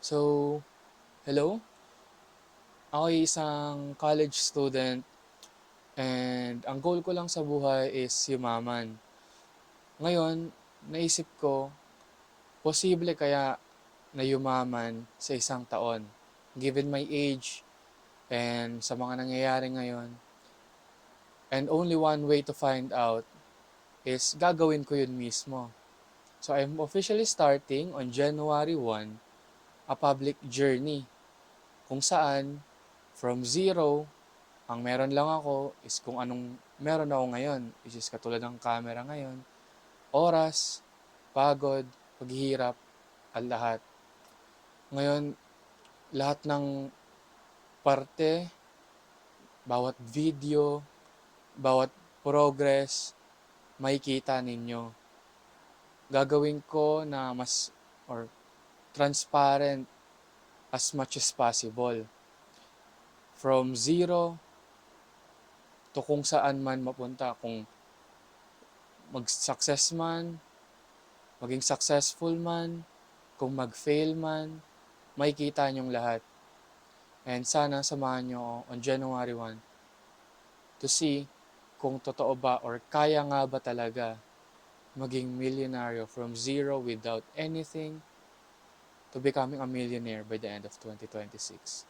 So, hello. Ako ay isang college student and ang goal ko lang sa buhay is yumaman. Ngayon, naisip ko, posible kaya na yumaman sa isang taon? Given my age and sa mga nangyayari ngayon. And only one way to find out is gagawin ko yun mismo. So, I'm officially starting on January 1 a public journey kung saan from zero ang meron lang ako is kung anong meron ako ngayon, which is katulad ng camera ngayon, oras, pagod, paghihirap, at lahat. Ngayon, lahat ng parte, bawat video, bawat progress, makikita ninyo. Gagawin ko na mas or transparent as much as possible. From zero to kung saan man mapunta. Kung mag-success man, maging successful man, kung mag-fail man, makikita niyong lahat. And sana samahan niyo ako on January 1 to see kung totoo ba or kaya nga ba talaga maging milyonaryo from zero without anything to becoming a millionaire by the end of 2026.